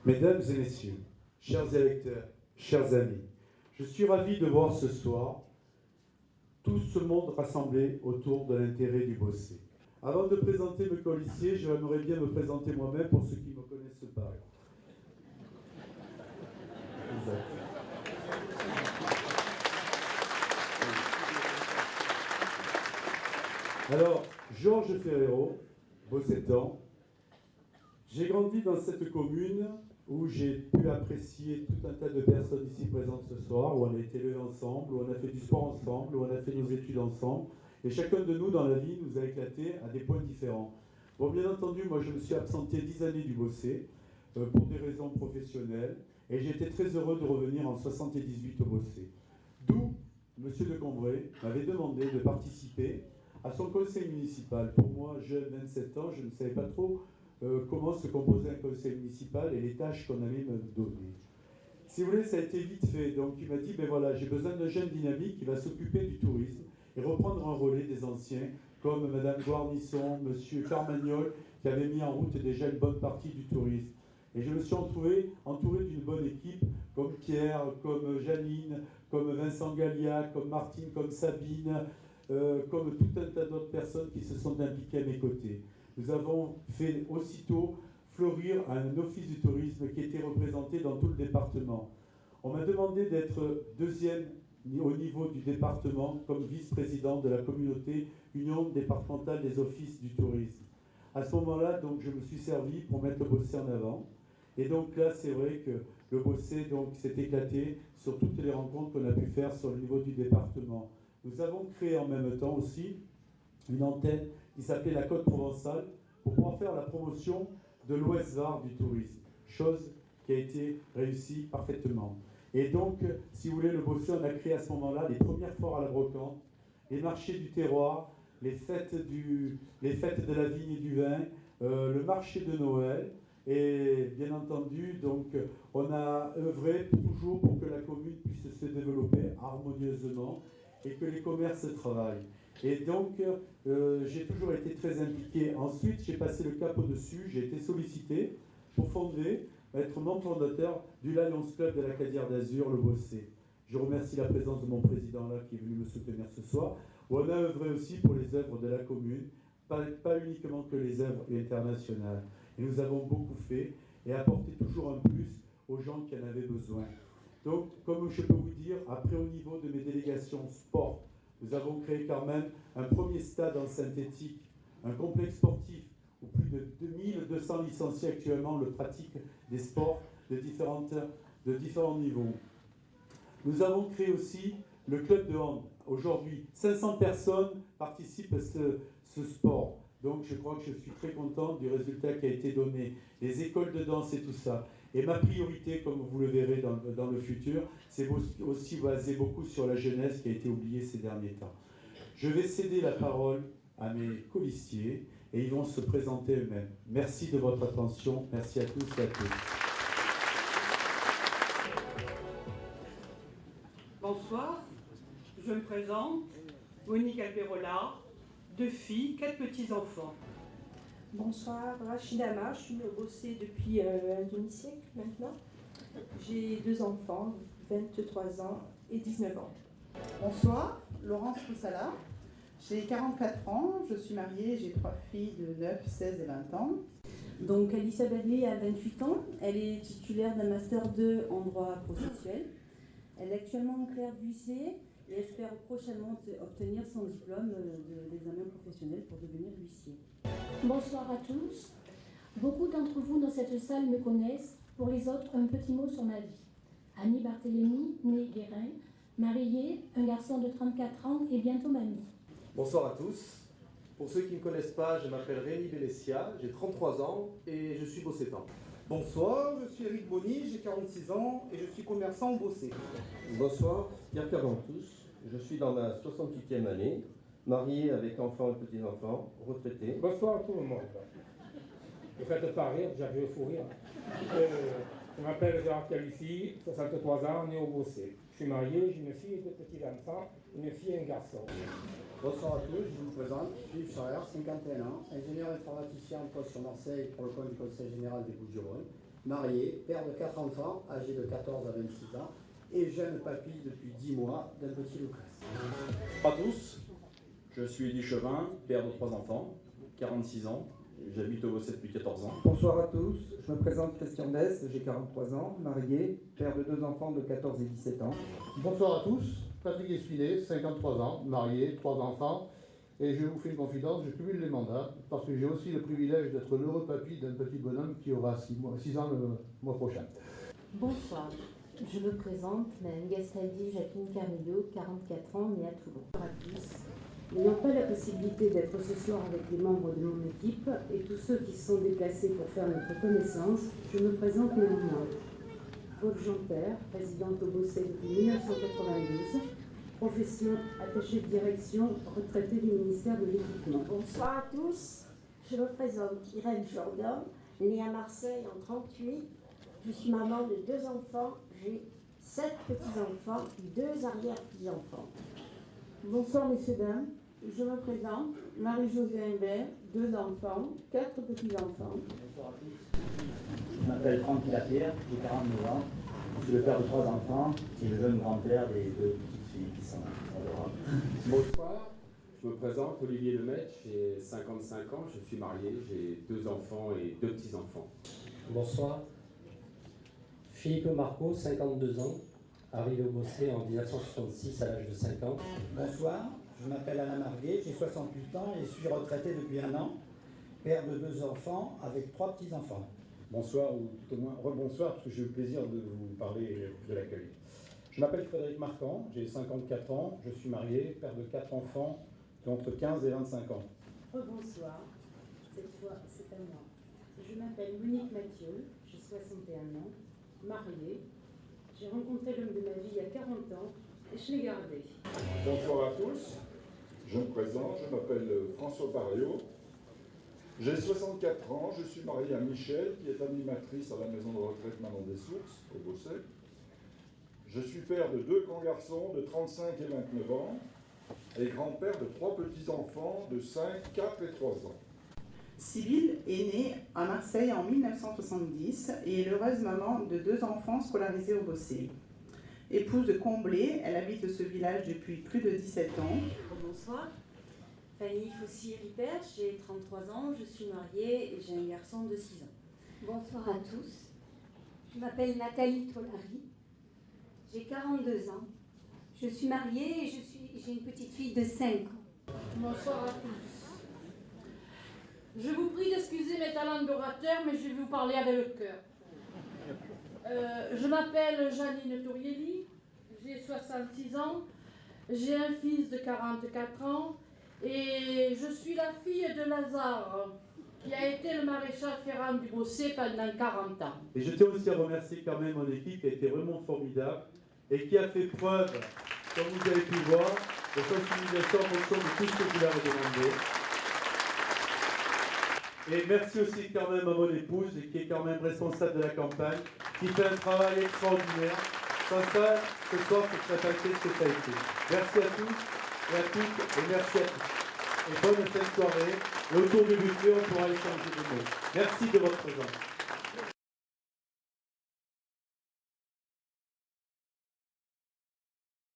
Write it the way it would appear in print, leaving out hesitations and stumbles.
Mesdames et messieurs, chers électeurs, chers amis, je suis ravi de voir ce soir tout ce monde rassemblé autour de l'intérêt du Bossé. Avant de présenter mes colistiers, j'aimerais bien me présenter moi-même pour ceux qui ne me connaissent pas. Exact. Alors, Georges Ferrero, Bossétan. J'ai grandi dans cette commune où j'ai pu apprécier tout un tas de personnes ici présentes ce soir, où on a été élevés ensemble, où on a fait du sport ensemble, où on a fait nos études ensemble. Et chacun de nous, dans la vie, nous a éclaté à des points différents. Bon, bien entendu, moi, je me suis absenté 10 années du Bossé pour des raisons professionnelles. Et j'ai été très heureux de revenir en 78 au Bossé. D'où M. de Combray m'avait demandé de participer à son conseil municipal. Pour moi, jeune, 27 ans, je ne savais pas trop comment se composait un conseil municipal et les tâches qu'on allait me donner. Si vous voulez, ça a été vite fait. Donc il m'a dit, ben voilà, j'ai besoin d'un jeune dynamique qui va s'occuper du tourisme et reprendre un relais des anciens, comme Madame Guarnisson, Monsieur Carmagnol, qui avait mis en route déjà une bonne partie du tourisme. Et je me suis entouré d'une bonne équipe, comme Pierre, comme Janine, comme Vincent Gallia, comme Martine, comme Sabine, comme tout un tas d'autres personnes qui se sont impliquées à mes côtés. Nous avons fait aussitôt fleurir un office du tourisme qui était représenté dans tout le département. On m'a demandé d'être deuxième au niveau du département comme vice-président de la communauté Union départementale des offices du tourisme. À ce moment-là, donc, je me suis servi pour mettre le Bossé en avant. Et donc là, c'est vrai que le Bossé s'est éclaté sur toutes les rencontres qu'on a pu faire sur le niveau du département. Nous avons créé en même temps aussi une antenne qui s'appelait la Côte Provençale pour pouvoir faire la promotion de l'Ouest-Var du tourisme, chose qui a été réussie parfaitement. Et donc, si vous voulez, le Bossé, on a créé à ce moment-là les premières foires à la brocante, les marchés du terroir, les fêtes de la vigne et du vin, le marché de Noël. Et bien entendu, donc, on a œuvré toujours pour que la commune puisse se développer harmonieusement et que les commerces travaillent. Et donc, j'ai toujours été très impliqué. Ensuite, j'ai passé le cap au-dessus, j'ai été sollicité pour être membre fondateur du Lions Club de la Cadière d'Azur, le Bossé. Je remercie la présence de mon président là qui est venu me soutenir ce soir. On a œuvré aussi pour les œuvres de la commune, pas uniquement que les œuvres internationales. Et nous avons beaucoup fait et apporté toujours un plus aux gens qui en avaient besoin. Donc, comme je peux vous dire, après au niveau de mes délégations sport, nous avons créé quand même un premier stade en synthétique, un complexe sportif où plus de 2200 licenciés actuellement le pratiquent des sports de différents niveaux. Nous avons créé aussi le club de hand. Aujourd'hui, 500 personnes participent à ce sport. Donc je crois que je suis très content du résultat qui a été donné. Les écoles de danse et tout ça. Et ma priorité, comme vous le verrez dans le futur, c'est aussi basé beaucoup sur la jeunesse qui a été oubliée ces derniers temps. Je vais céder la parole à mes colistiers et ils vont se présenter eux-mêmes. Merci de votre attention. Merci à tous et à toutes. Bonsoir, je me présente, Monique Alberola, 2 filles, 4 petits-enfants. Bonsoir, Rachida Amar, je suis au Bossé depuis un demi-siècle maintenant. J'ai 2 enfants, 23 ans et 19 ans. Bonsoir, Laurence Poussala, j'ai 44 ans, je suis mariée, j'ai 3 filles de 9, 16 et 20 ans. Donc Alicia Bernier a 28 ans, elle est titulaire d'un Master 2 en droit processuel. Elle est actuellement en clerc d'huissier et espère prochainement obtenir son diplôme d'examen professionnel pour devenir huissier. Bonsoir à tous. Beaucoup d'entre vous dans cette salle me connaissent. Pour les autres, un petit mot sur ma vie. Annie Barthélémy, née Guérin, mariée, un garçon de 34 ans et bientôt mamie. Bonsoir à tous. Pour ceux qui ne me connaissent pas, je m'appelle Rémi Belessia, j'ai 33 ans et je suis bossétan. Bonsoir, je suis Eric Bonny, j'ai 46 ans et je suis commerçant au Bossé. Bonsoir, Pierre Carventous, je suis dans ma 68e année, marié avec enfants et petits-enfants, retraité. Bonsoir à tout le monde. Ne faites pas rire, j'arrive à fou rire. Je m'appelle Gérard Calici, 63 ans, né au Bossé. Je suis marié, j'ai une fille et 2 petits-enfants, une fille et un garçon. Bonsoir à tous, je vous présente Philippe Charrière, 51 ans, ingénieur informaticien en poste sur Marseille pour le compte du Conseil général des Bouches-du-Rhône. marié, père de 4 enfants, âgés de 14 à 26 ans, et jeune papy depuis 10 mois d'un petit Lucas. Bonjour à tous, je suis Elie Chevin, père de 3 enfants, 46 ans, j'habite au Bossé depuis 14 ans. Bonsoir à tous, je me présente Christian Dess, j'ai 43 ans, marié, père de 2 enfants de 14 et 17 ans. Bonsoir à tous, Patrick Esfilet, 53 ans, marié, 3 enfants, et je vous fais une confidence, je cumule les mandats, parce que j'ai aussi le privilège d'être l'heureux papy d'un petit bonhomme qui aura 6 ans le mois prochain. Bonsoir, je me présente, Mme Gastaldi Jacqueline Carrillo, 44 ans, née à Toulon. Bonsoir à tous. N'ayant pas la possibilité d'être ce soir avec les membres de mon équipe et tous ceux qui se sont déplacés pour faire notre connaissance, je me présente néanmoins. Paul Jean-Père, présidente au Bossé depuis 1992, profession attachée de direction, retraitée du ministère de l'Équipement. Bonsoir à tous, je me présente Irène Jourdan, née à Marseille en 1938. Je suis maman de 2 enfants, j'ai 7 petits-enfants, 2 arrière-petits-enfants. Bonsoir messieurs, dames, je me présente Marie-Josée Imbert, 2 enfants, 4 petits-enfants. Bonsoir à tous, je m'appelle Franck Lapierre, j'ai 49 ans, je suis le père de 3 enfants et le jeune grand-père des 2 petites filles qui sont adorables. Bonsoir, je me présente Olivier Lemaitre, j'ai 55 ans, je suis marié, j'ai 2 enfants et 2 petits-enfants. Bonsoir, Philippe Marco, 52 ans, arrivé au Bossé en 1966 à l'âge de 5 ans. Bonsoir, je m'appelle Alain Marguet, j'ai 68 ans et suis retraité depuis 1 an, père de 2 enfants avec 3 petits-enfants. Bonsoir, ou tout au moins rebonsoir, parce que j'ai eu le plaisir de vous parler de l'accueil. Je m'appelle Frédéric Marquand, j'ai 54 ans, je suis marié, père de 4 enfants qui ont entre 15 et 25 ans. Rebonsoir, cette fois c'est à moi. Je m'appelle Monique Mathieu, j'ai 61 ans, mariée. J'ai rencontré l'homme de ma vie il y a 40 ans et je l'ai gardé. Bonsoir à tous, je me présente, je m'appelle François Barriot. J'ai 64 ans, je suis marié à Michel, qui est animatrice à la maison de retraite Manon des Sources, au Bossé. Je suis père de 2 grands garçons de 35 et 29 ans, et grand-père de 3 petits-enfants de 5, 4 et 3 ans. Sybille est née à Marseille en 1970 et est l'heureuse maman de 2 enfants scolarisés au Bossé. Épouse de Comblé, elle habite ce village depuis plus de 17 ans. Bonsoir, Fanny Fossy-Ripert, j'ai 33 ans, je suis mariée et j'ai un garçon de 6 ans. Bonsoir à tous, je m'appelle Nathalie Tolari, j'ai 42 ans, je suis mariée et j'ai une petite fille de 5 ans. Bonsoir à tous. Je vous prie d'excuser mes talents d'orateur, mais je vais vous parler avec le cœur. Je m'appelle Janine Tourielli, j'ai 66 ans, j'ai un fils de 44 ans et je suis la fille de Lazare, qui a été le maréchal ferrant du Bossé pendant 40 ans. Et je tiens aussi à remercier quand même mon équipe qui a été vraiment formidable et qui a fait preuve, comme vous avez pu voir, de sensibilisation en fonction de tout ce que vous leur avez demandé. Et merci aussi quand même à mon épouse, qui est quand même responsable de la campagne, qui fait un travail extraordinaire. Sans ça, ce soir, ce serait passé ce que ça a été. Merci à tous et à toutes, et merci à tous. Et bonne fin de soirée. Et autour du buffet, on pourra échanger des mots. Merci de votre présence.